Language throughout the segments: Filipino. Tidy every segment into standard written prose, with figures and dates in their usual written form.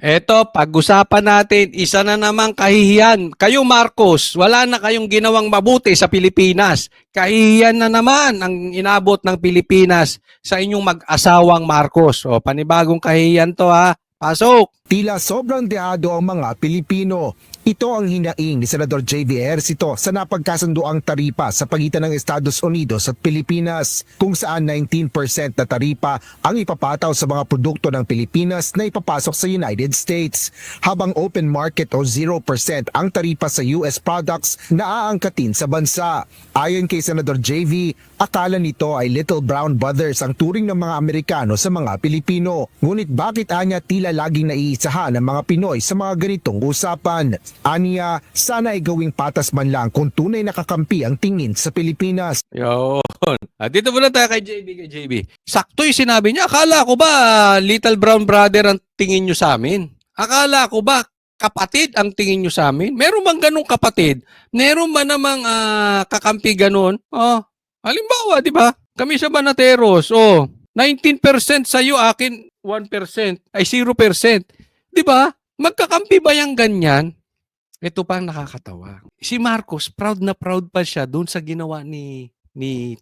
Eto, pag-usapan natin, isa na namang kahihiyan. Kayo Marcos, wala na kayong ginawang mabuti sa Pilipinas. Kahihiyan na naman ang inabot ng Pilipinas sa inyong mag-asawang Marcos. O, panibagong kahihiyan to ha. Pasok! Tila sobrang deado ang mga Pilipino. Ito ang hinaing ni Senador J.V. Ejercito sa napagkasunduang taripa sa pagitan ng Estados Unidos at Pilipinas, kung saan 19% na taripa ang ipapataw sa mga produkto ng Pilipinas na ipapasok sa United States, habang open market o 0% ang taripa sa US products na aangkatin sa bansa. Ayon kay Senador J.V., akala nito ay little brown brothers ang turing ng mga Amerikano sa mga Pilipino. Ngunit bakit anya tila laging naiisahan ng mga Pinoy sa mga ganitong usapan? Aniya, sana ay gawing patas man lang kung tunay nakakampi ang tingin sa Pilipinas. Yun. Dito muna tayo kay JB. Sakto yung sinabi niya. Akala ko ba little brown brother ang tingin nyo sa amin? Akala ko ba kapatid ang tingin nyo sa amin? Meron bang ganung kapatid? Meron ba namang kakampi ganun? Oh, halimbawa, di ba? Kami sa Banateros, 19% sa'yo, akin 1%, ay 0%. Di ba? Magkakampi ba yung ganyan? Ito pa ang nakakatawa. Si Marcos, proud na proud pa siya doon sa ginawa ni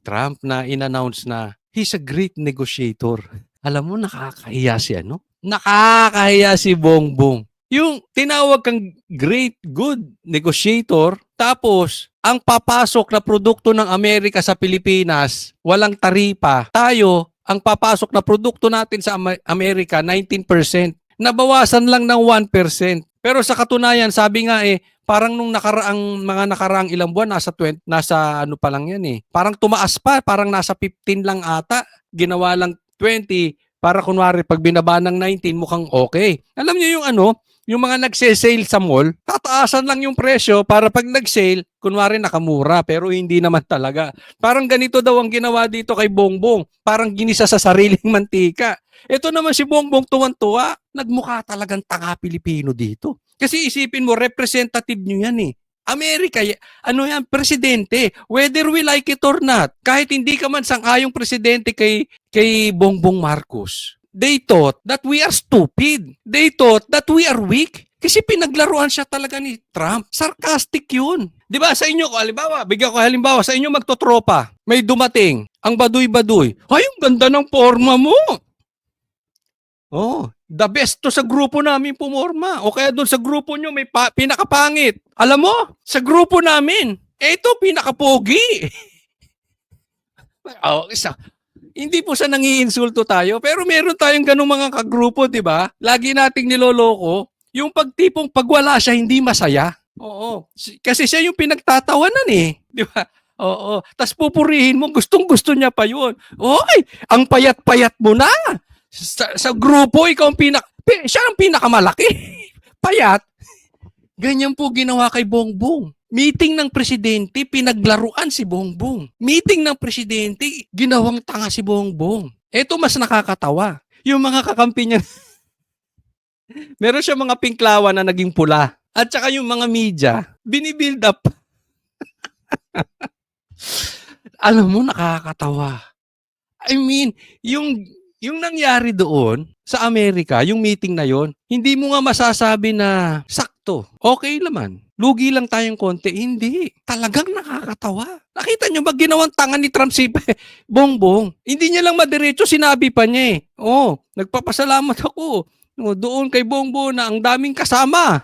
Trump na in-announce na he's a great negotiator. Alam mo, nakakahiya si ano? Nakakahiya si Bongbong. Yung tinawag kang great, good negotiator, tapos ang papasok na produkto ng Amerika sa Pilipinas, walang taripa. Tayo, ang papasok na produkto natin sa Amerika, 19%. Nabawasan lang ng 1%. Pero sa katunayan, sabi nga parang nung mga nakaraang ilang buwan, nasa ano pa lang yan Parang tumaas pa, parang nasa 15 lang ata. Ginawa lang 20 para kunwari pag binaba ng 19 mukhang okay. Alam niyo yung mga nagse-sale sa mall, tataasan lang yung presyo para pag nag-sale, kunwari nakamura, pero hindi naman talaga. Parang ganito daw ang ginawa dito kay Bongbong. Parang ginisa sa sariling mantika. Ito naman si Bongbong tuwan-tuwa, nagmukha talagang tanga Pilipino dito. Kasi isipin mo, representative nyo yan Amerika, yan, presidente. Whether we like it or not, kahit hindi ka man sang-ayong presidente kay Bongbong Marcos, they thought that we are stupid. They thought that we are weak. Kasi pinaglaruan siya talaga ni Trump. Sarcastic yun. Di ba sa inyo, bigyan ko halimbawa, sa inyo magtotropa, may dumating, ang baduy-baduy. Ay, ang ganda ng forma mo. The best to sa grupo namin pumorma. O kaya doon sa grupo nyo may pinakapangit. Alam mo, sa grupo namin, ito pinakapogi. Hindi po sa nangiinsulto tayo, pero meron tayong ganung mga kagrupo, di ba? Lagi nating niloloko. Yung pagtipong pag wala siya, hindi masaya. Oo. Kasi siya yung pinagtatawanan di ba? Oo. Tapos pupurihin mo, gustong-gusto niya pa yun. Oy, ang payat-payat mo na. Sa grupo, ikaw siya ang pinakamalaki. Payat. Ganyan po ginawa kay Bongbong. Meeting ng presidente, pinaglaruan si Bongbong. Meeting ng presidente, ginawang tanga si Bongbong. Ito mas nakakatawa. Yung mga kakampi niya, meron siya mga pinklawan na naging pula. At saka yung mga media, binibuild up. Alam mo, nakakatawa. I mean, yung nangyari doon sa Amerika, yung meeting na yon, hindi mo nga masasabi na sakto. Okay naman. Lugi lang tayong konti. Hindi. Talagang nakakatawa. Nakita nyo ba ginawang tanga ni Trump si Bongbong? Hindi niya lang madiretso, sinabi pa niya nagpapasalamat ako doon kay Bongbong na ang daming kasama.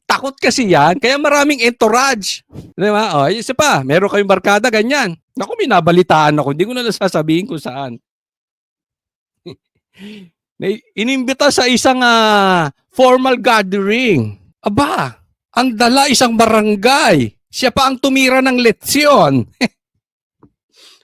Takot kasi yan, kaya maraming entourage. Diba? Isa pa, meron kayong barkada, ganyan. Naku, minabalitaan ako. Hindi ko na nasasabihin kung saan. Inimbita sa isang formal gathering. Aba, ang dala isang barangay. Siya pa ang tumira ng leksyon.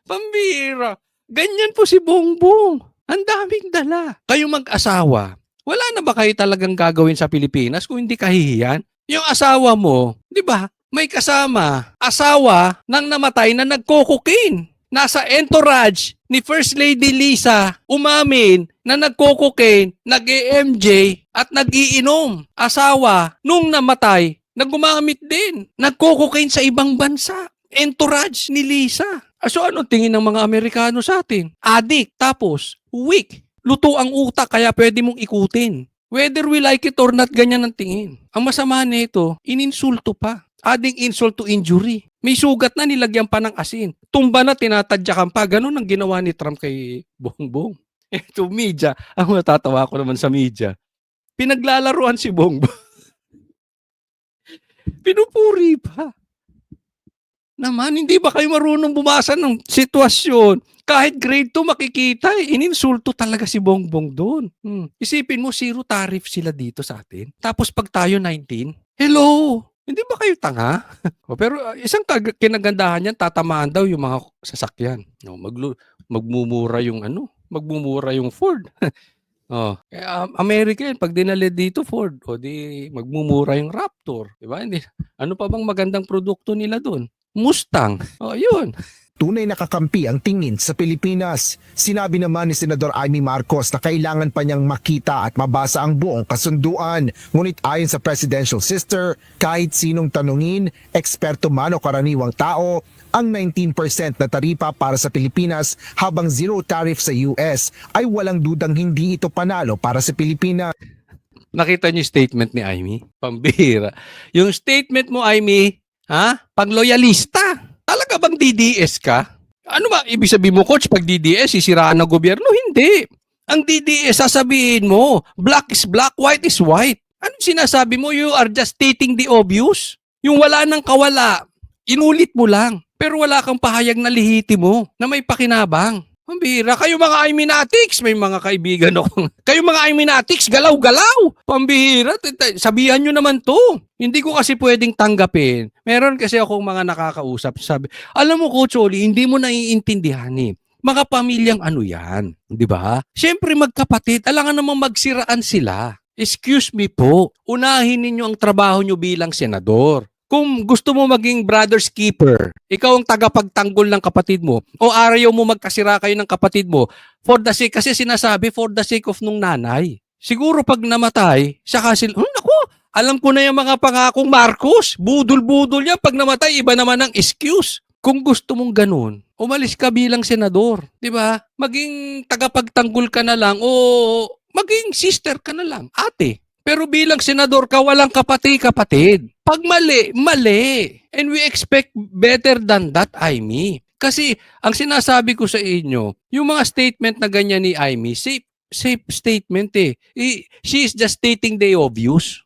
Pambira. Ganyan po si Bongbong. Ang daming dala. Kayong mag-asawa, wala na ba kayo talagang gagawin sa Pilipinas kung hindi kahihiyan? Yung asawa mo, di ba, may kasama, asawa ng namatay na nagko-cocaine. Nasa entourage ni First Lady Lisa, umamin na nagko-cocaine, nag-EMJ at nag-iinom. Asawa nung namatay na gumamit din. Nagko-cocaine sa ibang bansa. Entourage ni Lisa. So ano tingin ng mga Amerikano sa atin? Addict, tapos weak. Luto ang utak kaya pwede mong ikutin. Whether we like it or not, ganyan ang tingin. Ang masama nito, ininsulto pa. Adding insult to injury. May sugat na nilagyan pa ng asin. Tumba na, tinatadyakan pa. Ganun ang ginawa ni Trump kay Bongbong. Ito, media. Ang matatawa ko naman sa media. Pinaglalaruan si Bongbong. Pinupuri pa. Naman, hindi ba kayo marunong bumasa ng sitwasyon? Kahit grade 2 makikita, ininsulto talaga si Bongbong doon. Isipin mo, zero tariff sila dito sa atin. Tapos pag tayo 19, hello, hindi ba kayo tanga? Pero isang kinagandahan yan, tatamaan daw yung mga sasakyan. No, magmumura yung magmumura yung Ford. America yan, pag dinala dito Ford, o di magmumura yung Raptor. Diba? Hindi, ano pa bang magandang produkto nila doon? Mustang. Yun. Tunay na kakampi ang tingin sa Pilipinas. Sinabi naman ni Senador Amy Marcos na kailangan pa niyang makita at mabasa ang buong kasunduan. Ngunit ayon sa presidential sister, kahit sinong tanungin, eksperto man o karaniwang tao, ang 19% na taripa para sa Pilipinas habang zero tariff sa US ay walang dudang hindi ito panalo para sa Pilipinas. Nakita niyo yung statement ni Amy? Pambihira. Yung statement mo, Amy, pag loyalista. Talaga bang DDS ka? Ano ba ibig sabihin mo, coach, pag DDS sisiraan ng gobyerno? Hindi. Ang DDS sasabihin mo, black is black, white is white. Ano sinasabi mo? You are just stating the obvious. Yung wala nang kawala, inulit mo lang. Pero wala kang pahayag na lihiti mo na may pakinabang. Pambihira. Kayo mga Iminatics, may mga kaibigan ako. Kayo mga Iminatics, galaw-galaw. Pambihira. Sabihan nyo naman to. Hindi ko kasi pwedeng tanggapin. Meron kasi akong mga nakakausap. Sabi, alam mo Coach Oli, hindi mo naiintindihan eh. Mga pamilyang ano yan. Di ba? Siyempre magkapatid, alangan namang magsiraan sila. Excuse me po, unahin ninyo ang trabaho nyo bilang senador. Kung gusto mo maging brother's keeper, ikaw ang tagapagtanggol ng kapatid mo, o ayaw mo magkasira kayo ng kapatid mo, for the sake, kasi sinasabi, for the sake of nung nanay. Siguro pag namatay, saka sila, naku, alam ko na yung mga pangakong Marcos, budol-budol yan, pag namatay, iba naman ang excuse. Kung gusto mong ganun, umalis ka bilang senador, di ba? Maging tagapagtanggol ka na lang, o maging sister ka na lang, ate. Pero bilang senador ka, walang kapatid. Pag mali, mali. And we expect better than that, Amy. Kasi ang sinasabi ko sa inyo, yung mga statement na ganyan ni Amy, safe statement eh. She is just stating the obvious.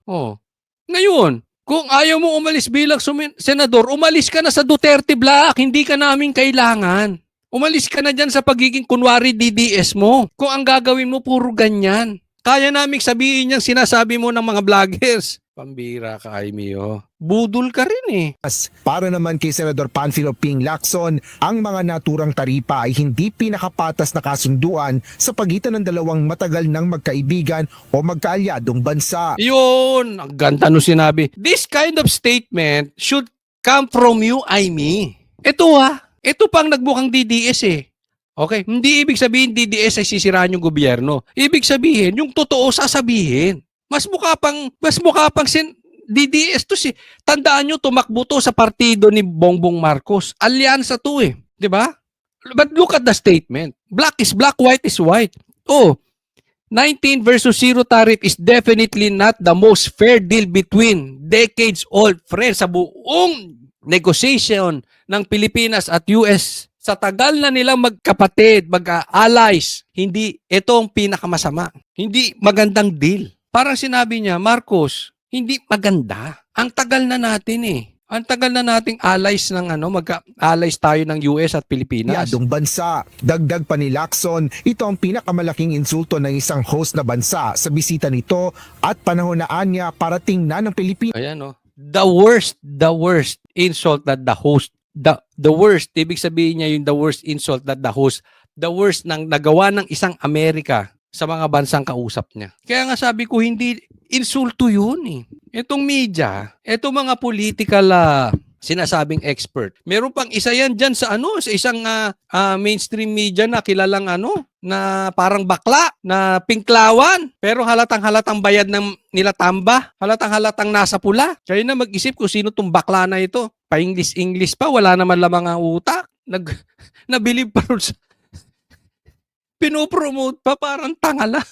Ngayon, kung ayaw mo umalis bilang senador, umalis ka na sa Duterte Black. Hindi ka namin kailangan. Umalis ka na dyan sa pagiging kunwari DDS mo. Kung ang gagawin mo, puro ganyan. Kaya namin sabihin niyang sinasabi mo ng mga vloggers. Pambira ka, Amy, budol ka rin eh. Para naman kay Senador Panfilo Ping Lacson, ang mga naturang taripa ay hindi pinakapatas na kasunduan sa pagitan ng dalawang matagal ng magkaibigan o magkaalyadong bansa. Yun, ang ganda nung sinabi. This kind of statement should come from you, Amy. Ito pang nagbukang DDS eh. Okay, hindi ibig sabihin DDS ay sisiraan yung gobyerno. Ibig sabihin, yung totoo sasabihin. Mas mukha pang DDS to si. Tandaan nyo, tumakbo to sa partido ni Bongbong Marcos. Alyansa to eh. Di ba? But look at the statement. Black is black, white is white. 19 versus zero tariff is definitely not the most fair deal between decades-old friends sa buong negotiation ng Pilipinas at US. Sa tagal na nilang magkapatid, mag-allies, hindi ito ang pinakamasama. Hindi magandang deal. Parang sinabi niya, Marcos, hindi maganda. Ang tagal na natin eh. Ang tagal na nating allies ng magka-allies tayo ng US at Pilipinas. Yadong bansa. Dagdag pa ni Lacson, ito ang pinakamalaking insulto ng isang host na bansa sa bisita nito at panahon na anya parating na ng Pilipinas. Ayan the worst insult that the host, the worst, ibig sabihin niya yung the worst insult that the host, the worst nang nagawa ng isang Amerika sa mga bansang kausap niya. Kaya nga sabi ko, hindi insulto yun eh. Itong media, itong mga political sinasabing expert. Meron pang isa yan dyan sa sa isang mainstream media na kilalang na parang bakla, na pinklawan, pero halatang bayad ng nila tamba, halatang nasa pula. Kaya na mag-isip kung sino tong bakla na ito. Pa-English pa, wala naman lamang ang utak. Nabilib pa rin sa Pinopromote pa, parang tanga lang.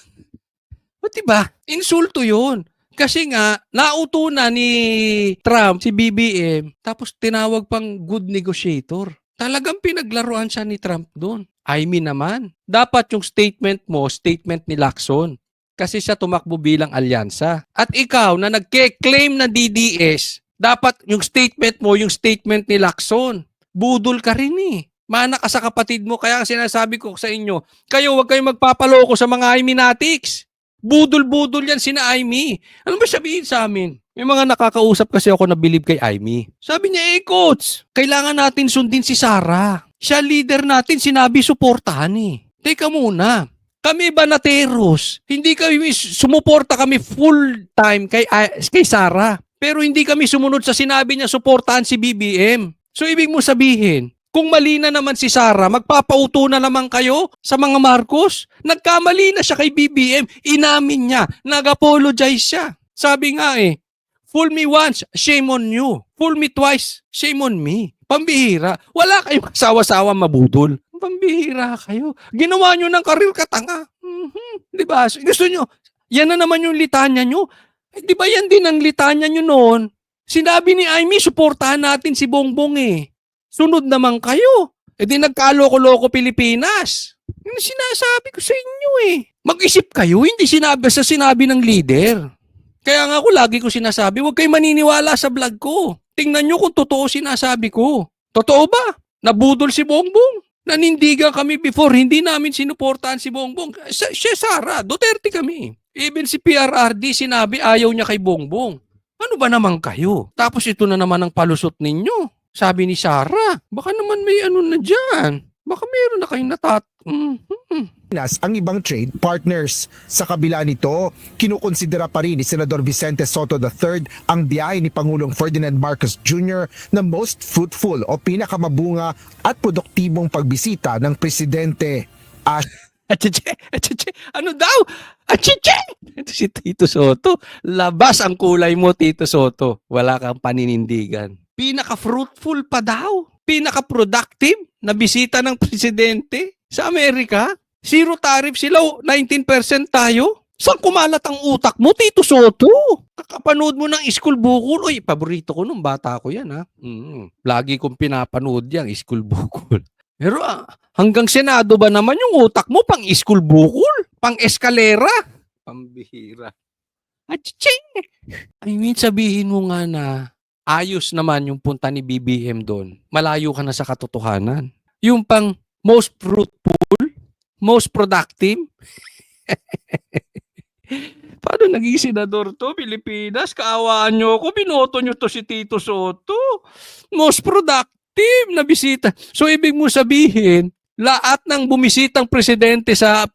O diba? Insulto yun. Kasi nga, nauto na ni Trump, si BBM, tapos tinawag pang good negotiator. Talagang pinaglaruan siya ni Trump doon. I mean naman, dapat yung statement mo, statement ni Lacson. Kasi siya tumakbo bilang alyansa. At ikaw na nagke-claim na DDS, dapat yung statement mo, yung statement ni Lacson. Budol ka rin eh. Mana ka sa kapatid mo, kaya sinasabi ko sa inyo, kayo huwag kayong magpapaloko sa mga Iminatics. Budol-budol yan sina Aimee. Ano ba sabihin sa amin? May mga nakakausap kasi ako na believe kay Aimee. Sabi niya, coach, kailangan natin sundin si Sara. Siya leader natin, sinabi suportahan eh. Teka muna, kami banateros, hindi kami sumuporta kami full time kay Sara. Pero hindi kami sumunod sa sinabi niya suportahan si BBM. So ibig mo sabihin, kung mali na naman si Sara, magpapauto na naman kayo sa mga Marcos? Nagkamali na siya kay BBM. Inamin niya. Nag-apologize siya. Sabi nga fool me once, shame on you. Fool me twice, shame on me. Pambihira. Wala kayong kasawa-sawa mabudol. Pambihira kayo. Ginawa nyo ng karir katanga. Diba? Gusto nyo, yan na naman yung litanya nyo. Di ba yan din ang litanya nyo noon? Sinabi ni Aimee, suportahan natin si Bongbong Sunod naman kayo. E di nagkaloko-loko Pilipinas. Yung sinasabi ko sa inyo Mag-isip kayo, hindi sinabi ng leader. Kaya nga ako lagi ko sinasabi, huwag kayo maniniwala sa vlog ko. Tingnan nyo kung totoo sinasabi ko. Totoo ba? Nabudol si Bongbong. Nanindigan kami before, hindi namin sinuportahan si Bongbong. Siya Sara, Duterte kami. Even si PRRD sinabi ayaw niya kay Bongbong. Ano ba naman kayo? Tapos ito na naman ang palusot ninyo. Sabi ni Sara, baka naman may ano na dyan. Baka meron na kayong Ang ibang trade partners. Sa kabila nito, kinukonsidera pa rin ni Senador Vicente Soto III ang biyahe ni Pangulong Ferdinand Marcos Jr. na most fruitful o pinakamabunga at produktibong pagbisita ng presidente. Ano daw? Ito si Tito Soto. Labas ang kulay mo, Tito Soto. Wala kang paninindigan. Pinaka-fruitful pa daw. Pinaka-productive na bisita ng presidente sa Amerika. Zero tariff sila, 19% tayo. Saan kumalat ang utak mo, Tito Soto? Kakapanood mo ng School Bukol. Uy, paborito ko nung bata ko yan, ha? Lagi kong pinapanood yan, School Bukol. Pero hanggang Senado ba naman yung utak mo pang School Bukol? Pang eskalera? Pambihira. I mean, sabihin mo nga na ayos naman yung punta ni BBM doon. Malayo ka na sa katotohanan. Yung pang most fruitful, most productive. Paano naging senador to, Pilipinas? Kaawaan nyo ako, binoto nyo to si Tito Soto. Most productive na bisita. So ibig mo sabihin, lahat ng bumisitang presidente sa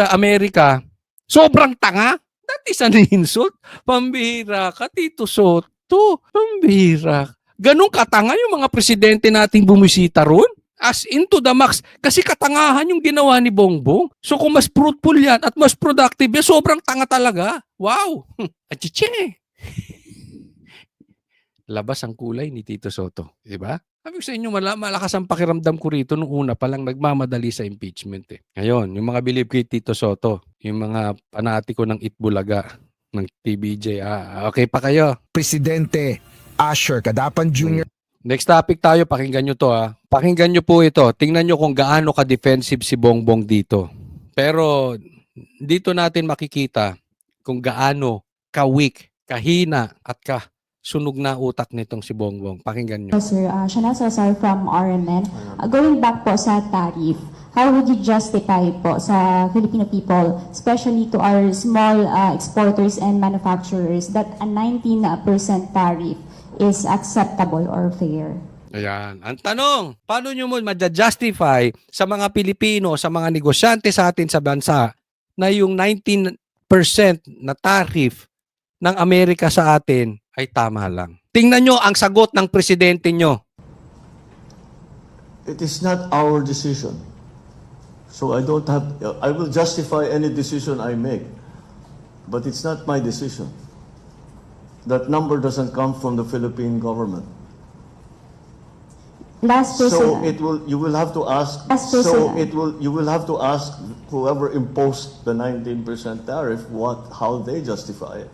Amerika, sobrang tanga? That is an insult. Pambihira ka, Tito Soto. Pambihira. Ganun katanga yung mga presidente nating bumisita ron? As into the max. Kasi katangahan yung ginawa ni Bongbong. So kung mas fruitful yan at mas productive yan, sobrang tanga talaga. Wow! Achiche! Labas ang kulay ni Tito Soto. Diba? Sabi ko sa inyo, malakas ang pakiramdam ko rito nung una pa lang nagmamadali sa impeachment. Ngayon, yung mga believe kay Tito Soto, yung mga panatiko ng Itbulaga, ng TBJ. Okay pa kayo? Presidente Asher Kadapan Jr. Next topic tayo, pakinggan nyo to Pakinggan nyo po ito. Tingnan nyo kung gaano ka-defensive si Bongbong dito. Pero dito natin makikita kung gaano ka-weak, kahina at sunog na utak nitong si Bongbong. Pakinggan nyo. Sir, Shana Salazar from RMN. Going back po sa tariff, how would you justify po sa Filipino people, especially to our small exporters and manufacturers, that a 19% tariff is acceptable or fair? Ayan. Ang tanong, paano nyo mo ma-justify sa mga Pilipino, sa mga negosyante sa atin sa bansa, na yung 19% na tariff ng Amerika sa atin ay tama lang? Tingnan nyo ang sagot ng presidente nyo. It is not our decision. So I will justify any decision I make. But it's not my decision. That number doesn't come from the Philippine government. Last person. So you will have to ask, Last person. you will have to ask whoever imposed the 19% tariff how they justify it.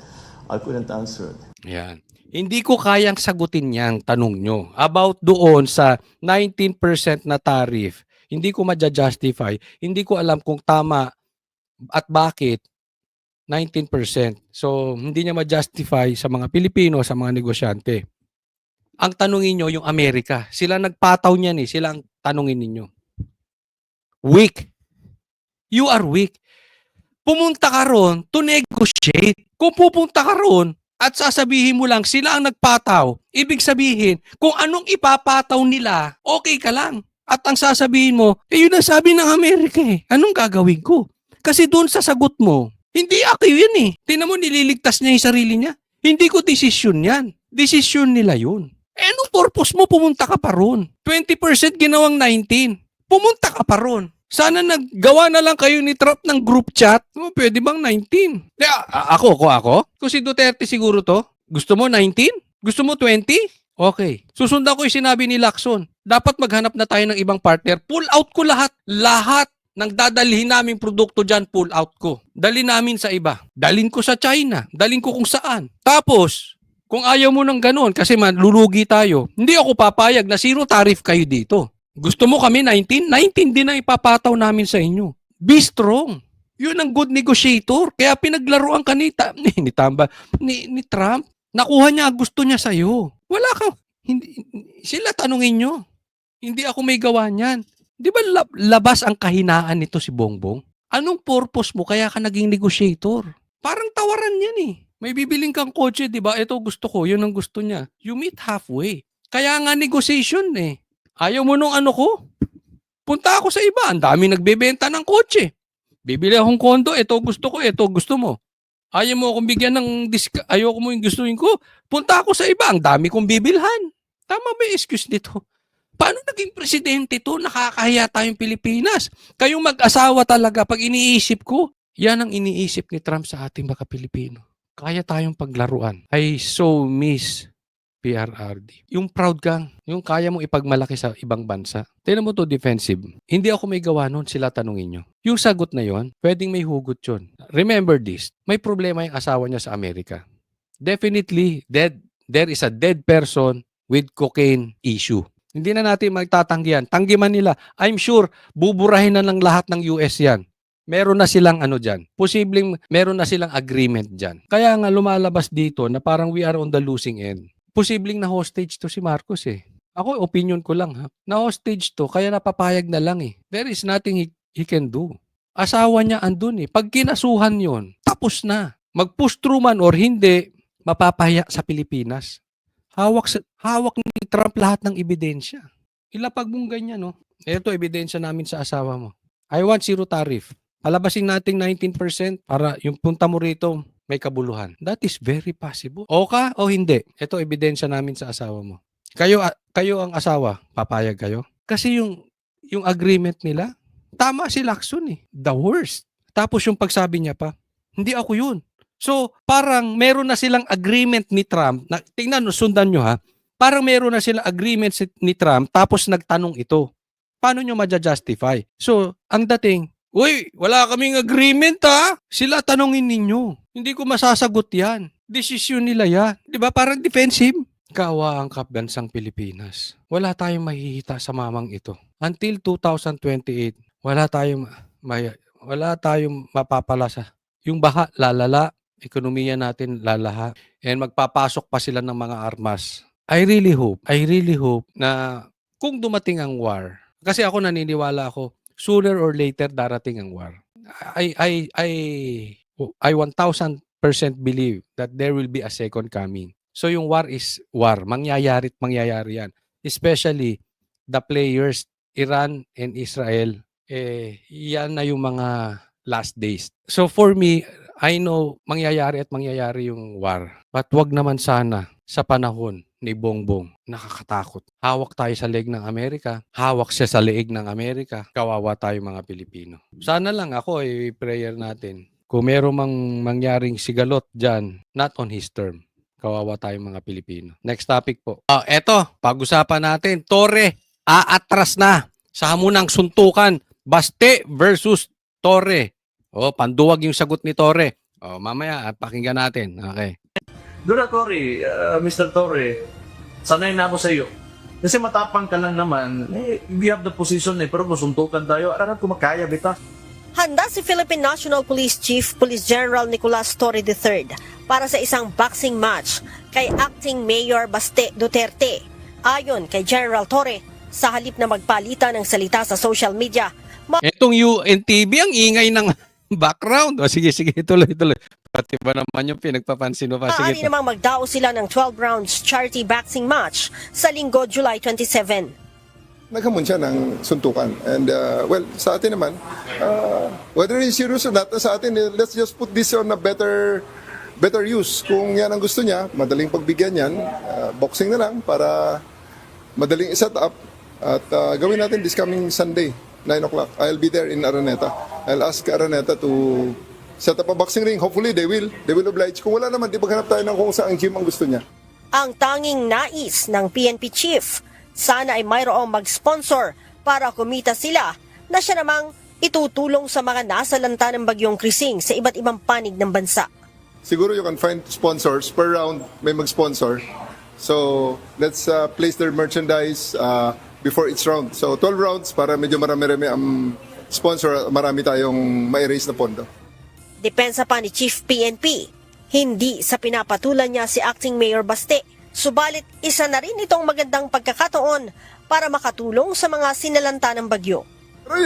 I couldn't answer it. Yan. Hindi ko kayang sagutin yang tanong nyo about doon sa 19% na tariff. Hindi ko ma-justify. Hindi ko alam kung tama at bakit 19%. So, hindi niya ma-justify sa mga Pilipino, sa mga negosyante. Ang tanungin nyo, yung Amerika. Sila nagpataw niyan eh. Sila ang tanungin ninyo. Weak. You are weak. Pumunta ka ron to negotiate. Kung pupunta ka ron at sasabihin mo lang sila ang nagpataw, ibig sabihin, kung anong ipapataw nila, okay ka lang. At ang sasabihin mo, yun ang sabi ng Amerika eh. Anong gagawin ko? Kasi doon sa sagot mo, hindi ako yun eh. Tingnan mo, nililigtas niya yung sarili niya. Hindi ko desisyon yan. Desisyon nila yun. Anong purpose mo pumunta ka pa ron? 20% ginawang 19. Pumunta ka pa ron. Sana naggawa na lang kayo ni Trump ng group chat. Pwede bang 19? Ako? Kung si Duterte siguro to, gusto mo 19? Gusto mo 20? Okay. Susundan ko yung sinabi ni Lacson. Dapat maghanap na tayo ng ibang partner. Pull out ko lahat. Lahat ng dadalhin naming produkto dyan, pull out ko. Dali namin sa iba. Dalin ko sa China. Dalin ko kung saan. Tapos, kung ayaw mo ng ganun, kasi malulugi tayo, hindi ako papayag na zero tariff kayo dito. Gusto mo kami 19? 19 din ang ipapataw namin sa inyo. Be strong. Yun ang good negotiator. Kaya pinaglaruan ka ni Trump. Nakuha niya, gusto niya sa'yo. Wala kang, hindi, sila tanungin nyo. Hindi ako may gawa niyan. Di ba labas ang kahinaan nito si Bongbong? Anong purpose mo kaya ka naging negotiator? Parang tawaran yan eh. May bibiling kang kotse, di ba? Ito gusto ko, yun ang gusto niya. You meet halfway. Kaya nga negotiation eh. Ayaw mo nung ano ko? Punta ako sa iba. Ang dami nagbebenta ng kotse. Bibili akong kondo, ito gusto ko, ito gusto mo. Ayaw mo akong bigyan ng ayoko mo yung gustuin ko. Punta ako sa iba. Ang dami kong bibilhan. Tama ba yung excuse nito? Paano naging presidente to? Nakakahiya tayong Pilipinas. Kayong mag-asawa talaga, pag iniisip ko, yan ang iniisip ni Trump sa ating mga Pilipino. Kaya tayong paglaruan. I so miss PRRD. Yung proud kang, yung kaya mong ipagmalaki sa ibang bansa. Tignan mo to defensive. Hindi ako may gawa nun, sila tanungin nyo. Yung sagot na yon, pwedeng may hugot yun. Remember this, may problema yung asawa niya sa Amerika. Definitely, there is a dead person with cocaine issue. Hindi na natin magtatanggihan. Tanggiman nila. I'm sure, buburahin na ng lahat ng US yan. Meron na silang ano dyan. Posibleng meron na silang agreement dyan. Kaya nga lumalabas dito na parang we are on the losing end. Posibleng na hostage to si Marcos eh. Ako, opinion ko lang ha. Na hostage to, kaya napapayag na lang eh. There is nothing he can do. Asawa niya andun eh. Pag kinasuhan yon, tapos na. Mag-push through man or hindi, mapapaya sa Pilipinas. Hawak ni Trump lahat ng ebidensya. Ilapag mong ganyan, no? Ito, ebidensya namin sa asawa mo. I want zero tariff. Palabasin natin 19% para yung punta mo rito may kabuluhan. That is very possible. O ka o hindi? Ito, ebidensya namin sa asawa mo. Kayo ang asawa, papayag kayo? Kasi yung agreement nila, tama si Lacson eh. The worst. Tapos yung pagsabi niya pa, hindi ako yun. So, parang meron na silang agreement ni Trump. Tingnan, sundan nyo ha. Parang meron na silang agreement ni Trump tapos nagtanong ito. Paano nyo ma-justify? So, ang dating, uy, wala kaming agreement ha. Sila tanongin ninyo. Hindi ko masasagot yan. Desisyon nila yan. Di ba? Parang defensive. Kawa ang kabansang Pilipinas. Wala tayong mahihita sa mamang ito. Until 2028, wala tayong mapapala sa yung baha, lalala. Ekonomiya natin lalaha, and magpapasok pa sila ng mga armas. I really hope na kung dumating ang war, kasi ako naniniwala ako, sooner or later darating ang war. I 1000% believe that there will be a second coming. So yung war is war. Mangyayari yan. Especially the players, Iran and Israel, yan na yung mga last days. So for me, I know mangyayari yung war. But wag naman sana sa panahon ni Bongbong. Nakakatakot. Hawak tayo sa leeg ng Amerika. Hawak siya sa leeg ng Amerika. Kawawa tayo mga Pilipino. Sana lang ako prayer natin. Kung meron mang mangyaring sigalot dyan, not on his term. Kawawa tayo mga Pilipino. Next topic po. Eto, pag-usapan natin, Torre. aatras na sa hamunang suntukan. Baste versus Torre. Panduwag yung sagot ni Torre. Mamaya, pakinggan natin. Okay. Dura Torre, Mr. Torre, sanay na ako sa iyo. Kasi matapang ka lang naman, we have the position pero kung suntukan tayo, aral ko makaya, bita. Handa si Philippine National Police Chief Police General Nicolas Torre III para sa isang boxing match kay Acting Mayor Baste Duterte. Ayon kay General Torre, sa halip na magpalitan ng salita sa social media, Etong UNTV, ang ingay ng background. Sige, tuloy. Pati ba naman yung pinagpapansin mo pa? maaari Sige. namang magdao sila ng 12 rounds charity boxing match sa linggo, July 27. Naghamon siya ng suntukan. And well, sa atin naman, whether he's serious or not, sa atin, let's just put this on a better use. Kung yan ang gusto niya, madaling pagbigyan yan, boxing na lang para madaling iset up. At gawin natin this coming Sunday, 9 o'clock. I'll be there in Araneta. I'll ask Araneta to set up a boxing ring. Hopefully, they will oblige. Kung wala naman, di maghanap tayo ng kung saan gym ang gusto niya. Ang tanging nais ng PNP chief, sana ay mayroong mag-sponsor para kumita sila na siya namang itutulong sa mga nasalanta ng bagyong Krising sa iba't ibang panig ng bansa. Siguro you can find sponsors. Per round, may mag-sponsor. So, let's place their merchandise before each round. So, 12 rounds para medyo marami-rami ang sponsor, marami tayong ma-erase na pondo. Depensa pa ni Chief PNP, hindi sa pinapatulan niya si Acting Mayor Baste. Subalit isa na rin itong magandang pagkakataon para makatulong sa mga sinalanta ng bagyo. Pero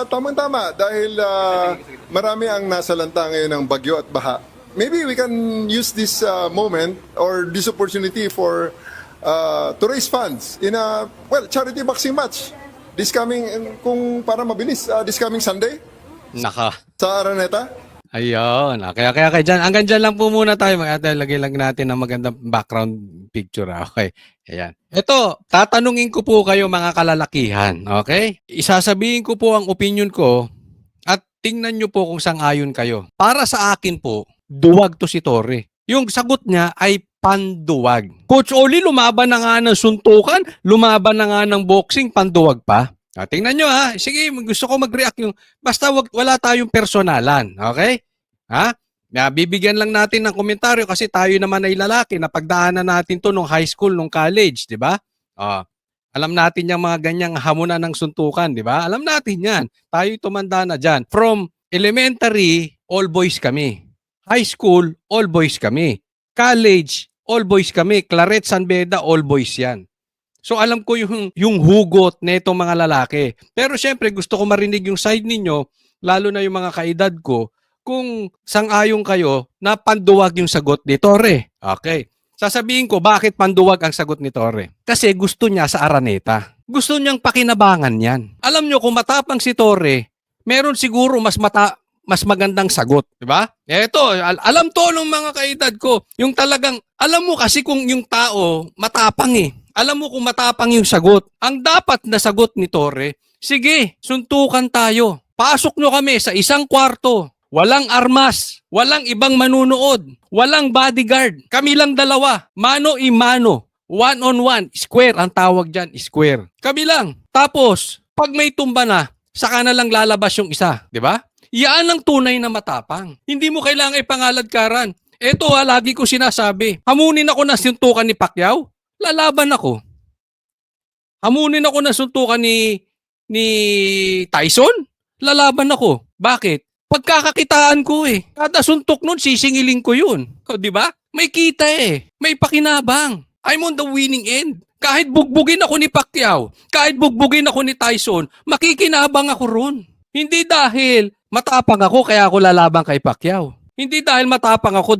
tamang-tama dahil marami ang nasalanta ngayon ng bagyo at baha. Maybe we can use this moment or this opportunity to raise funds in a charity boxing match. This coming, kung para mabilis, this coming Sunday sa Araneta. Ayun. Kaya dyan. Hanggang dyan lang po muna tayo. Lagay lang natin ng magandang background picture. Okay. Ayan. Ito, tatanungin ko po kayo mga kalalakihan. Okay? Isasabihin ko po ang opinion ko at tingnan nyo po kung sang-ayon kayo. Para sa akin po, duwag to si Torre. Yung sagot niya ay panduwag. Coach Oli, lumaban na nga ng suntukan, lumaban na nga ng boxing, panduwag pa. Tingnan nyo ha. Sige, gusto ko mag-react yung... Basta wala tayong personalan. Okay? Ha? Bibigyan lang natin ng komentaryo kasi tayo naman ay lalaki na pagdaanan natin to nung high school, nung college. Di ba? Alam natin yung mga ganyang hamunan ng suntukan. Di ba? Alam natin yan. Tayo tumanda na dyan. From elementary, all boys kami. High school, all boys kami. College, all boys kami. Claret, San Beda, all boys yan. So alam ko yung hugot na itong mga lalaki. Pero syempre gusto ko marinig yung side ninyo, lalo na yung mga kaedad ko, kung sang-ayon kayo na panduwag yung sagot ni Torre. Okay. Sasabihin ko bakit panduwag ang sagot ni Torre. Kasi gusto niya sa Araneta. Gusto niyang pakinabangan yan. Alam nyo kung matapang si Torre, meron siguro mas magandang sagot. Diba? Eto, alam to ng mga kaedad ko. Yung talagang, alam mo kasi kung yung tao matapang Alam mo kung matapang yung sagot. Ang dapat na sagot ni Torre, sige, suntukan tayo. Pasok nyo kami sa isang kwarto. Walang armas, walang ibang manunood, walang bodyguard. Kami lang dalawa, mano-i-mano, one-on-one, square ang tawag dyan, square. Kami lang. Tapos, pag may tumba na, saka na lang lalabas yung isa. Di ba? Yan ang tunay na matapang. Hindi mo kailangan ipangaladkaran. Eto lagi ko sinasabi, hamunin ako na suntukan ni Pacquiao. Lalaban ako. Hamunin ako na suntukan ni Tyson. Lalaban ako. Bakit? Pagkakakitaan ko Kada suntok nun, sisingilin ko yun. Di ba? May kita May pakinabang. I'm on the winning end. Kahit bugbugin ako ni Pacquiao, kahit bugbugin ako ni Tyson, makikinabang ako ron. Hindi dahil matapang ako kaya ako lalaban kay Pacquiao. Hindi dahil matapang ako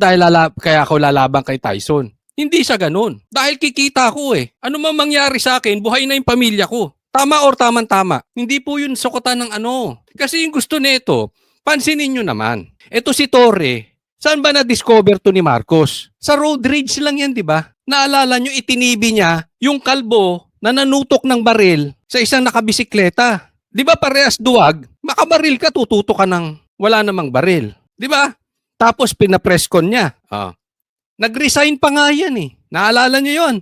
kaya ako lalaban kay Tyson. Hindi siya ganun. Dahil kikita ko Ano man mangyari sa akin, buhay na yung pamilya ko. Tama or tama. Hindi po yun sukutan ng ano. Kasi yung gusto nito, pansinin nyo naman. Ito si Torre, saan ba na-discover to ni Marcos? Sa road rage lang yan, di ba? Naalala nyo, itinibi niya yung kalbo na nanutok ng baril sa isang nakabisikleta. Di ba parehas duwag? Makabaril ka, tututo ka ng wala namang baril. Di ba? Tapos pinapreskon niya. Nag-resign pa nga yan Naalala niyo yun?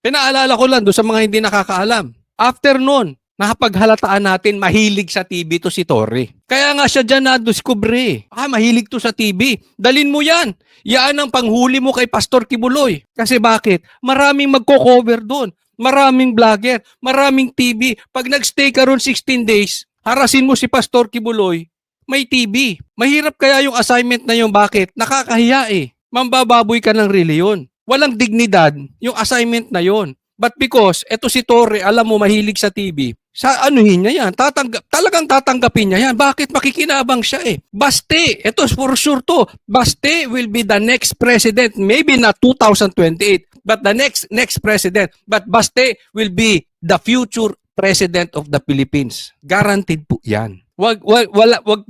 Pinaalala ko lang doon sa mga hindi nakakaalam. After nun, nakapaghalataan natin mahilig sa TV to si Torre. Kaya nga siya dyan na-discover. Mahilig to sa TV. Dalin mo yan. Yan ang panghuli mo kay Pastor Kibuloy. Kasi bakit? Maraming magko-cover doon. Maraming vlogger. Maraming TV. Pag nagstay ka ron 16 days, harasin mo si Pastor Kibuloy, may TV. Mahirap kaya yung assignment na yung bakit? Nakakahiya eh. Mambababoy ka ng reliyon. Walang dignidad yung assignment na yon. But because eto si Torre, alam mo mahilig sa TV, sa anuhin niya yan, talagang tatanggapin niya yan. Bakit? Makikinabang siya eh. Baste, eto for sure to, Baste will be the next president, maybe not 2028, but the next president. But Baste will be the future president of the Philippines. Guaranteed po yan. Wag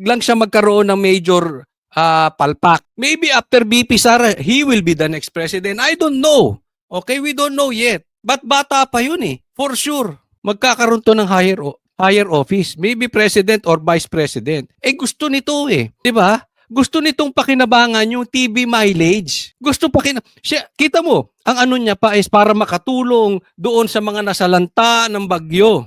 lang siya magkaroon ng major palpak. Maybe after BP Sara, he will be the next president. I don't know. Okay, we don't know yet. But bata pa yun eh. For sure, magkakaroon to ng higher office. Maybe president or vice president. Gusto nito eh. Diba? Gusto nitong pakinabangan yung TV mileage. Kita mo, ang ano niya pa is para makatulong doon sa mga nasalanta ng bagyo.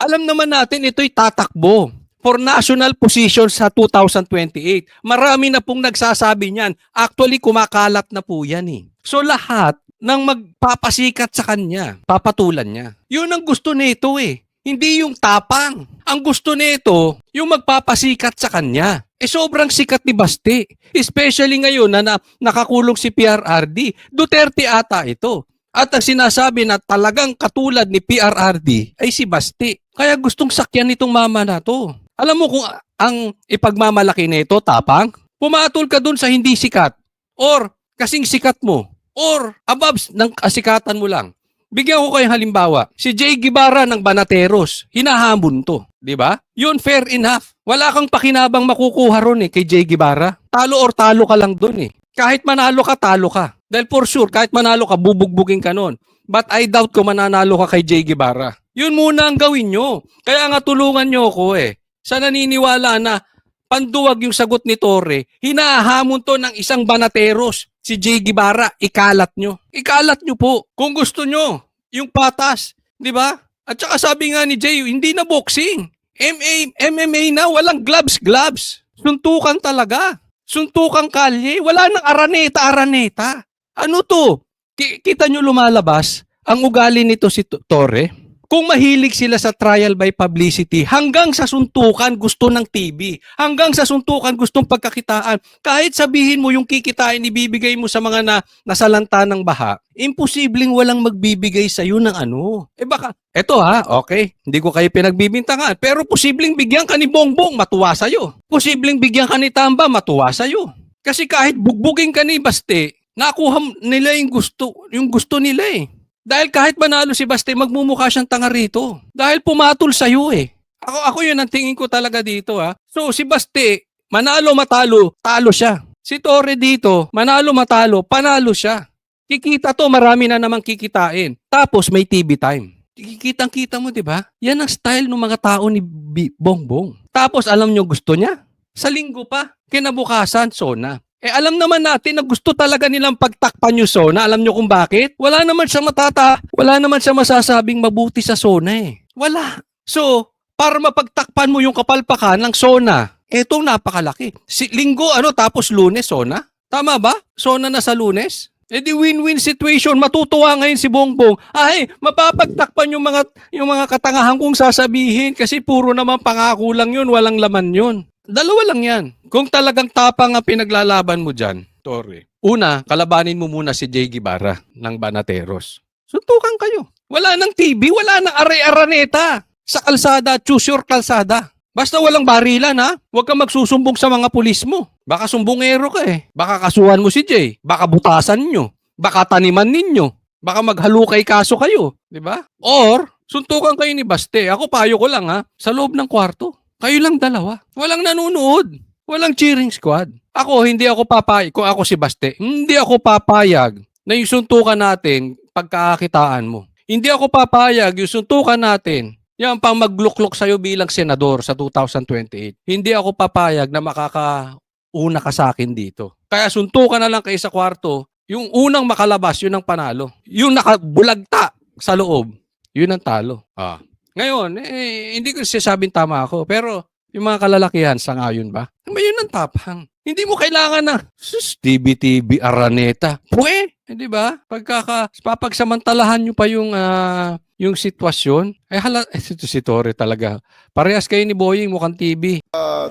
Alam naman natin ito'y tatakbo for national position sa 2028. Marami na pong nagsasabi niyan. Actually, kumakalat na po yan eh. So lahat ng magpapasikat sa kanya, papatulan niya. Yun ang gusto nito eh. Hindi yung tapang. Ang gusto nito, yung magpapasikat sa kanya. Sobrang sikat ni Baste. Especially ngayon na nakakulong si PRRD. Duterte ata ito. At ang sinasabi na talagang katulad ni PRRD ay si Baste. Kaya gustong sakyan nitong mama na to. Alam mo kung ang ipagmamalaki nito, tapang? Pumatol ka dun sa hindi sikat. Or kasing sikat mo. Or above ng kasikatan mo lang. Bigyan ko kayong halimbawa. Si Jay Guevara ng Banateros, hinahamon to. Di ba? Yun, fair enough. Wala kang pakinabang makukuha ron kay Jay Guevara. Talo or talo ka lang dun eh. Kahit manalo ka, talo ka. Dahil for sure, kahit manalo ka, bubugbugin ka nun. But I doubt kung mananalo ka kay Jay Guevara. Yun muna ang gawin nyo. Kaya nga tulungan nyo ako eh. Sa naniniwala na panduwag yung sagot ni Torre, hinahamon to ng isang Banateros. Si Jay Guevara, ikalat nyo. Ikalat nyo po. Kung gusto nyo, yung patas. Di ba? At saka sabi nga ni Jay, hindi na boxing. MMA na, walang gloves. Suntukan talaga. Suntukan kalye. Wala nang araneta. Ano to? Kita nyo lumalabas ang ugali nito si Torre. Kung mahilig sila sa trial by publicity, hanggang sa suntukan gusto ng TV. Hanggang sa suntukan gustong pagkakitaan. Kahit sabihin mo yung kikitain ibibigay mo sa mga nasalanta ng baha, imposibleng walang magbibigay sa iyo ng ano. Baka, eto okay, hindi ko kayo pinagbibintangan, pero posibleng bigyan ka ni Bongbong, matuwa sa'yo. Posibleng bigyan ka ni Tamba, matuwa sa'yo. Kasi kahit bugbugin ka ni Baste, nakuha nila yung gusto nila eh. Dahil kahit manalo si Baste, magmumukha siyang tanga rito. Dahil pumatol sa'yo eh. Ako yun ang tingin ko talaga dito So si Baste, manalo matalo, talo siya. Si Torre dito, manalo matalo, panalo siya. Kikita to, marami na namang kikitain. Tapos may TV time. Kikitang-kita mo, di ba? Yan ang style ng mga tao ni Bongbong. Tapos alam nyo gusto niya? Sa linggo pa, kinabukasan, SONA. Alam naman natin na gusto talaga nilang pagtakpan yung SONA. Alam nyo kung bakit? Wala naman siya masasabing mabuti sa SONA eh. Wala. So, para mapagtakpan mo yung kapalpakan ng SONA, etong napakalaki. Linggo, tapos Lunes, SONA? Tama ba? SONA na sa Lunes? Di win-win situation. Matutuwa ngayon si Bongbong. Mapapagtakpan yung mga katangahan kong sasabihin kasi puro naman pangako lang yun, walang laman yun. Dalawa lang yan. Kung talagang tapang ang pinaglalaban mo dyan, Torre. Una, kalabanin mo muna si Jay Guevara ng Banateros. Suntukan kayo. Wala nang TV, wala nang araneta sa kalsada, choose your kalsada. Basta walang barilan Huwag kang magsusumbong sa mga pulis mo. Baka sumbongero ka eh. Baka kasuhan mo si Jay. Baka butasan nyo. Baka taniman ninyo. Baka maghalukay kaso kayo. Diba? Or, suntukan kayo ni Baste. Ako payo ko lang sa loob ng kwarto. Kayo lang dalawa. Walang nanonood. Walang cheering squad. Hindi ako papayag. Kung ako si Baste, hindi ako papayag na yung suntukan natin pagkakakitaan mo. Hindi ako papayag yung suntukan natin yan pang magluklok sa'yo bilang senador sa 2028. Hindi ako papayag na makakauna ka sa akin dito. Kaya suntukan na lang kayo sa kwarto. Yung unang makalabas, yun ang panalo. Yung nakabulagta sa loob, yun ang talo. Ngayon, hindi ko sasabing tama ako, pero yung mga kalalakihan, sangayon ba? Yun ang tapang. Hindi mo kailangan na, sus, TV, Araneta. Di ba? Papagsamantalahan nyo pa yung sitwasyon. Ito si Torre talaga. Parehas kayo ni Boying, mukhang TV.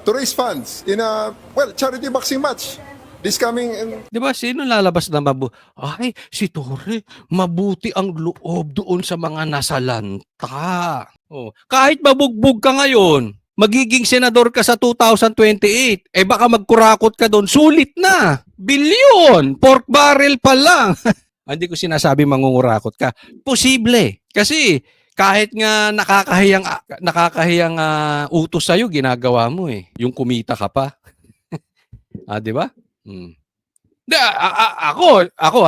To raise funds in a, well, charity boxing match. This coming, Di ba? Sino lalabas na Ay, si Torre, mabuti ang loob doon sa mga nasalanta. Oh, kahit mabugbog ka ngayon, magiging senador ka sa 2028, baka magkurakot ka doon, sulit na. Bilyon, pork barrel pa lang. Hindi ko sinasabi mangungurakot ka. Posible. Kasi kahit nga nakakahiyang utos sa'yo, ginagawa mo Yung kumita ka pa. Di ba? Ako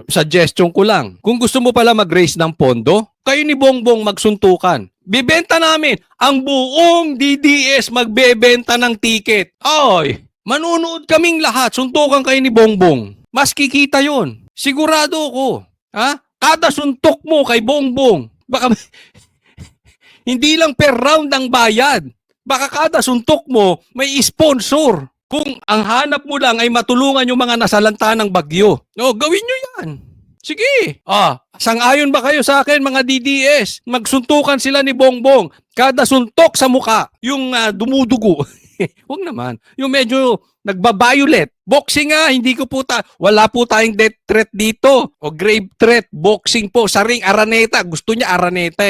suggestion ko lang. Kung gusto mo pala mag-raise ng pondo, kayo ni Bongbong magsuntukan. Bibenta namin. Ang buong DDS magbebenta ng ticket. Oy, manunood kaming lahat. Suntukan kayo ni Bongbong. Mas kikita yon. Sigurado ko. Kada suntok mo kay Bongbong, baka hindi lang per round ang bayad. Baka kada suntok mo, may sponsor. Kung ang hanap mo lang ay matulungan yung mga nasalanta ng bagyo. Gawin nyo yan. Sige. Sang-ayon ba kayo sa akin mga DDS? Magsuntukan sila ni Bongbong. Kada suntok sa muka, yung dumudugo. Huwag naman. Yung medyo nagba-violet. Boxing hindi ko wala po tayong death threat dito. O grave threat. Boxing po. Sa ring, Araneta. Gusto niya Araneta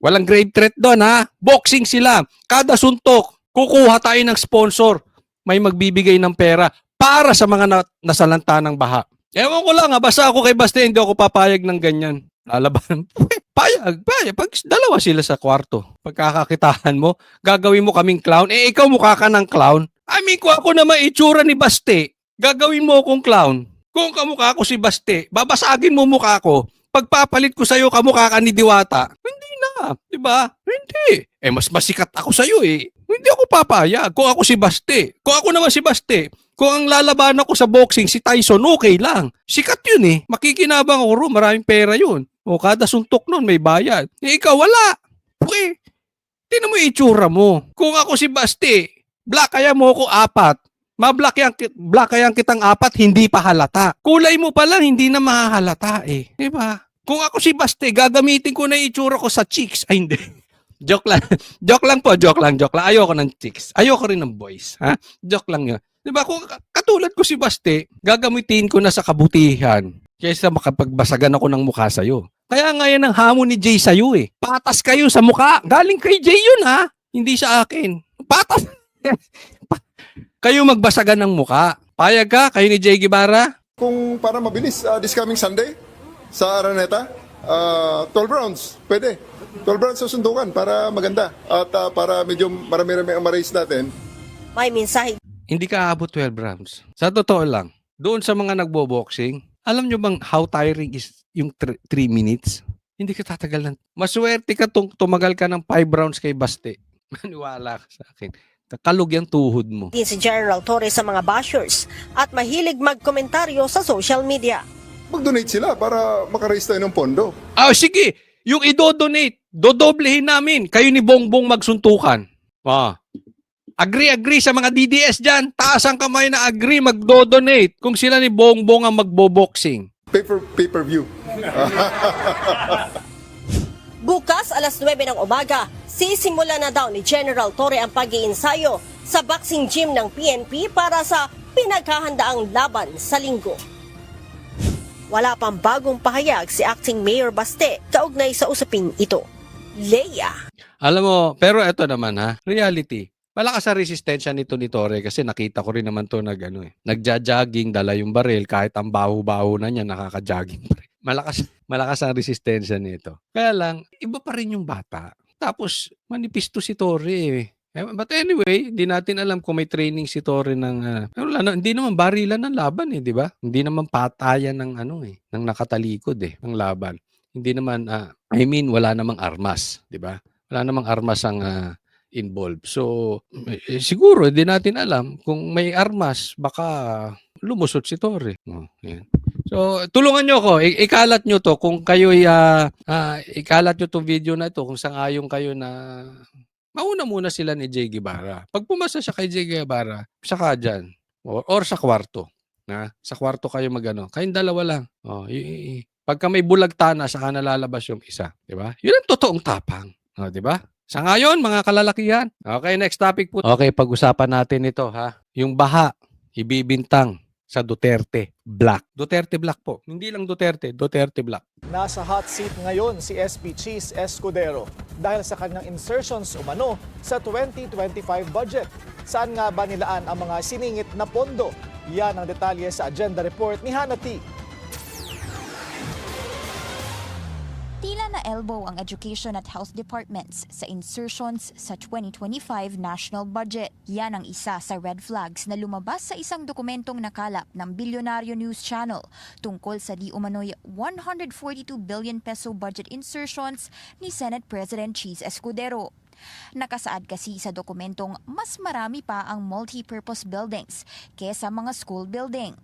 Walang grave threat doon Boxing sila. Kada suntok, kukuha tayo ng sponsor. May magbibigay ng pera para sa mga nasalanta ng baha. Ewan ko lang basta ako kay Baste, hindi ako papayag ng ganyan. Lalaban. Payag. Pag dalawa sila sa kwarto, pagkakakitaan mo, gagawin mo kaming clown. Ikaw mukha ka ng clown. Kung ako na maitsura ni Baste, gagawin mo akong clown. Kung kamukha ko si Baste, babasagin mo mukha ko. Pagpapalit ko sa'yo, kamukha ka ni Diwata. Hindi na. Diba? Hindi. Mas masikat ako sa'yo Hindi ako papayag kung ako si Baste. Kung ako naman si Baste, kung ang lalaban ako sa boxing si Tyson, okay lang. Sikat yun Makikinabang ako ro, maraming pera yun. Kada suntok nun may bayad. Ikaw wala. Okay. Tingnan mo yung itsura mo. Kung ako si Baste, blackayan mo ako 4. Blackayan kitang 4, hindi pa halata. Kulay mo pa lang, hindi na mahahalata Diba? Kung ako si Baste, gagamitin ko na yung itsura ko sa chicks. Ay, hindi. Joke lang. Joke lang. Ayoko ng chicks. Ayoko rin ng boys. Joke lang yun. Diba? Kung katulad ko si Baste, gagamitin ko na sa kabutihan kaysa makapagbasagan ako ng mukha sa'yo. Kaya nga yan ang hamon ni Jay sa'yo Patas kayo sa mukha. Galing kay Jay yun Hindi sa akin. Patas. Kayo magbasagan ng mukha. Payag ka? Kayo ni Jay Guevara? kung para mabilis, this coming Sunday sa Araneta, 12 rounds, pwede. 12 rounds sa sundukan para maganda at para medyo marami-rami ang ma-raise natin. May mensahe Hindi ka aabot 12 rounds. Sa totoo lang, doon sa mga nagbo-boxing, alam nyo bang how tiring is yung 3 minutes? Hindi ka tatagal ng... Maswerte ka tumagal ka ng 5 rounds kay Baste. Maniwala ka sa akin. Kakalog yung tuhod mo. din si General Torre sa mga bashers at mahilig magkomentaryo sa social media. Mag-donate sila para maka-raise tayo ng pondo. Sige! Yung i-donate, dodoblehin namin. Kayo ni Bongbong magsuntukan. Agree sa mga DDS dyan. Taas ang kamay na agree magdo-donate kung sila ni Bongbong ang magbo-boxing. Pay-per-view. Bukas alas 9 ng umaga, sisimula na daw ni General Torre ang pag-iinsayo sa boxing gym ng PNP para sa pinaghahandaang laban sa linggo. Wala pang bagong pahayag si Acting Mayor Baste kaugnay sa usaping ito. Leia. Alam mo, pero eto naman reality. Malakas ang resistensya nito ni Torre kasi nakita ko rin naman to nagja-jogging, dala yung baril, kahit ang baho-baho na niya, nakaka-jogging pa rin. Malakas ang resistensya nito. Kaya lang, iba pa rin yung bata. Tapos, manipis to si Torre But anyway, hindi natin alam kung may training si Torre ng... hindi naman barilan ng laban di ba? Hindi naman patayan ng ng nakatalikod ng laban. Hindi naman, wala namang armas, di ba? Wala namang armas ang involved. So, siguro, hindi natin alam kung may armas, baka lumusot si Torre. Yan. So, tulungan nyo ako. Ikalat nyo to kung kayo'y ikalat nyo tong video na ito kung sangayon kayo na mauna muna sila ni Jay Guevara. Pag pumasa siya kay Jay Guevara, saka dyan. Or sa kwarto. Sa kwarto kayo magano. Kayong dalawa lang. Pagka may bulagtana, saka nalalabas yung isa. Diba? Yun ang totoong tapang. Diba? Sa ngayon, mga kalalakihan. Okay, next topic po. Okay, pag-usapan natin ito, ha? Yung baha, ibibintang sa Duterte Black. Duterte Black po. Hindi lang Duterte, Duterte Black. Nasa hot seat ngayon si SP Cheese Escudero dahil sa kanyang insertions umano sa 2025 budget. Saan nga ba nilaan ang mga siningit na pondo? Yan ang detalye sa agenda report ni Hannah T. Tila na elbow ang education at health departments sa insertions sa 2025 national budget. Yan ang isa sa red flags na lumabas sa isang dokumentong nakalap ng Bilyonaryo News Channel tungkol sa di umano'y 142 billion peso budget insertions ni Senate President Cheese Escudero. Nakasaad kasi sa dokumentong mas marami pa ang multi-purpose buildings kesa mga school building.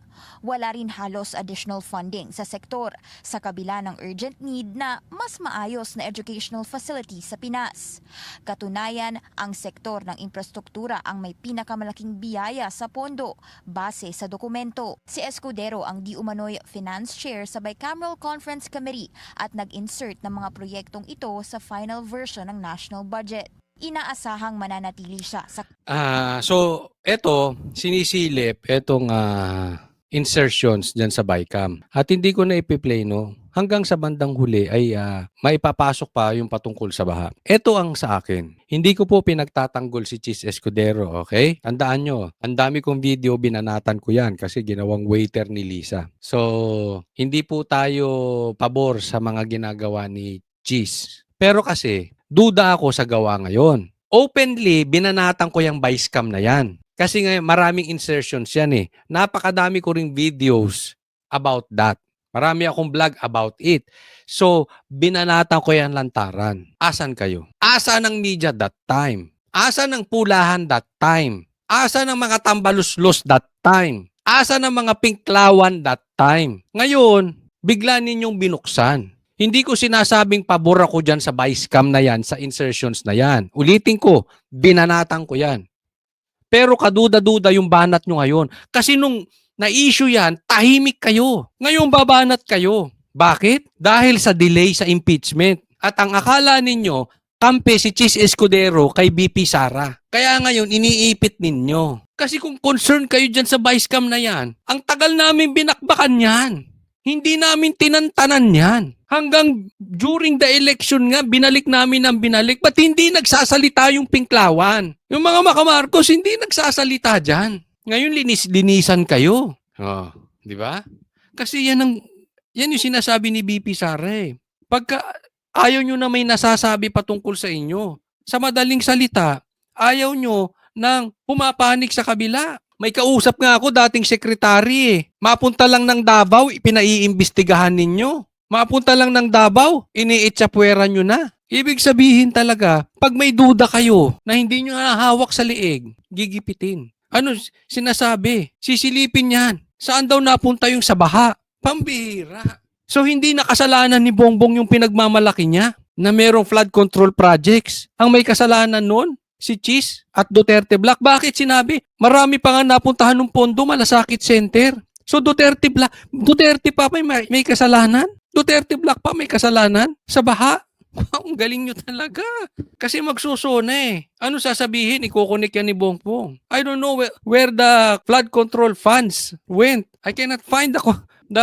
Wala rin halos additional funding sa sektor sa kabila ng urgent need na mas maayos na educational facility sa Pinas. Katunayan, ang sektor ng infrastruktura ang may pinakamalaking biyaya sa pondo base sa dokumento. Si Escudero ang di umano'y finance chair sa Bicameral Conference Committee at nag-insert ng mga proyektong ito sa final version ng national budget. Inaasahang mananatili siya sa So, eto, sinisilip, etong insertions dyan sa BICAM. At hindi ko na ipi-play, no? Hanggang sa bandang huli ay maipapasok pa yung patungkol sa baha. Ito ang sa akin. Hindi ko po pinagtatanggol si Cheese Escudero, okay? Tandaan nyo, ang dami kong video, binanatan ko yan kasi ginawang waiter ni Lisa. So, hindi po tayo pabor sa mga ginagawa ni Cheese. Pero kasi, duda ako sa gawa ngayon. Openly, binanatan ko yung vice cam na yan. Kasi ngayon, maraming insertions yan eh. Napakadami ko ring videos about that. Marami akong vlog about it. So, binanatan ko yan lantaran. Asan kayo? Asan ang media that time? Asan ang pulahan that time? Asan ang mga tambaluslos that time? Asan ang mga pinklawan that time? Ngayon, bigla ninyong binuksan. Hindi ko sinasabing pabor ako dyan sa vice cam na yan, sa insertions na yan. Ulitin ko, binanatan ko yan. Pero kaduda-duda yung banat nyo ngayon. Kasi nung na-issue yan, tahimik kayo. Ngayon babanat kayo. Bakit? Dahil sa delay sa impeachment. At ang akala ninyo, kampe si Cheese Escudero kay BP Sara. Kaya ngayon, iniipit ninyo. Kasi kung concerned kayo dyan sa vice cam na yan, ang tagal namin binakbakan yan. Hindi namin tinantanan yan. Hanggang during the election nga, binalik namin ang binalik. Ba't hindi nagsasalita yung pinklawan? Yung mga makamarcos, hindi nagsasalita dyan. Ngayon, linisan kayo. Di ba? Kasi yan yung sinasabi ni BP Sara eh. Pagka ayaw nyo na may nasasabi patungkol sa inyo, sa madaling salita, ayaw nyo nang pumapanik sa kabila. May kausap nga ako, dating sekretary eh. Mapunta lang ng Davao, pinaiimbestigahan ninyo. Mapunta lang ng Davao, iniitsapwera nyo na. Ibig sabihin talaga, pag may duda kayo na hindi nyo nahawak sa liig, gigipitin. Ano sinasabi? Sisilipin yan. Saan daw napunta yung sa baha? Pambihira. So hindi nakasalanan ni Bongbong yung pinagmamalaki niya na merong flood control projects. Ang may kasalanan nun, si Cheese at Duterte Black. Bakit sinabi? Marami pa nga napuntahan ng pondo, Malasakit Center. So Duterte Black, Duterte pa may kasalanan? Duterte Black pa may kasalanan sa baha? Ang galing nyo talaga. Kasi magsusuna eh. Ano sasabihin? Ikukunik yan ni Bongbong. I don't know where the flood control funds went. I cannot find the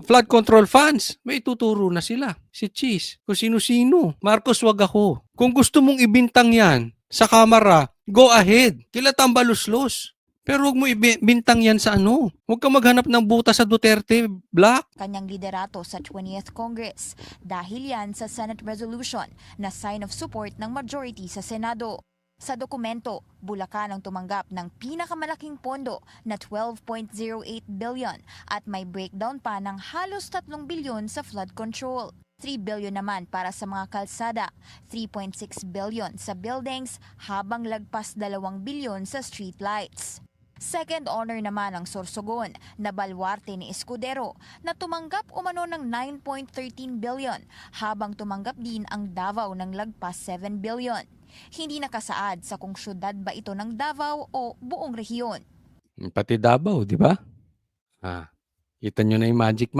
flood control funds. May tuturo na sila. Si Cheese. Kung sino-sino. Marcos, wag ako. Kung gusto mong ibintang yan sa kamera, go ahead. Kila tambaluslos. Pero huwag mo ibintang yan sa ano. Huwag ka maghanap ng buta sa Duterte Black. kanyang liderato sa 20th Congress dahil yan sa Senate resolution na sign of support ng majority sa Senado. Sa dokumento, Bulacan ang tumanggap ng pinakamalaking pondo na 12.08 billion at may breakdown pa ng halos 3 bilyon sa flood control. 3 billion naman para sa mga kalsada, 3.6 billion sa buildings habang lagpas 2 bilyon sa streetlights. Second honor naman ang Sorsogon na balwarte ni Escudero na tumanggap umano ng 9.13 billion habang tumanggap din ang Davao ng lagpas 7 billion. Hindi nakasaad sa kung syudad ba ito ng Davao o buong rehiyon. Pati Davao, di ba? Kita nyo na yung magic.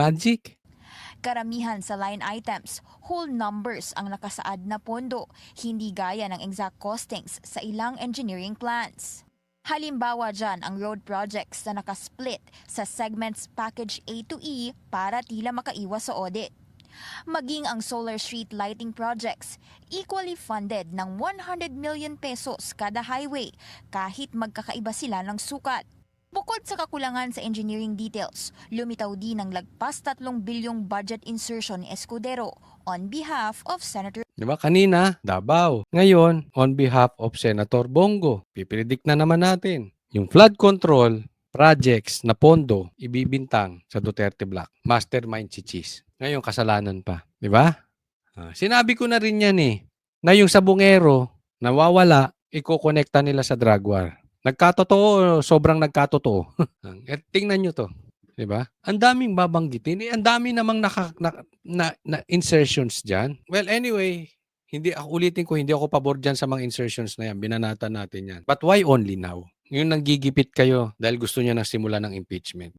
Karamihan sa line items, whole numbers ang nakasaad na pondo, hindi gaya ng exact costings sa ilang engineering plans. Halimbawa dyan ang road projects na nakasplit sa segments package A to E para tila makaiwas sa audit. Maging ang solar street lighting projects, equally funded ng 100 million pesos kada highway kahit magkakaiba sila ng sukat. Bukod sa kakulangan sa engineering details, lumitaw din ang lagpas 3 bilyong budget insertion ni Escudero on behalf of Senator. Di ba? Kanina, Davao. Ngayon, on behalf of Senator Bongo, pipredict na naman natin yung flood control projects na pondo ibibintang sa Duterte Block. Mastermind si Cheese. Ngayon, kasalanan pa. Di ba? Sinabi ko na rin yan na yung sabungero nawawala, ikokonekta nila sa drug war. Nagkatotoo, sobrang nagkatotoo. Tingnan nyo to. Diba? Ang daming babanggitin. Ang dami namang na insertions dyan. Well, anyway, ulitin ko, hindi ako pabor dyan sa mga insertions na yan. Binanatan natin yan. But why only now? Yung nanggigipit kayo dahil gusto niya na simula ng impeachment.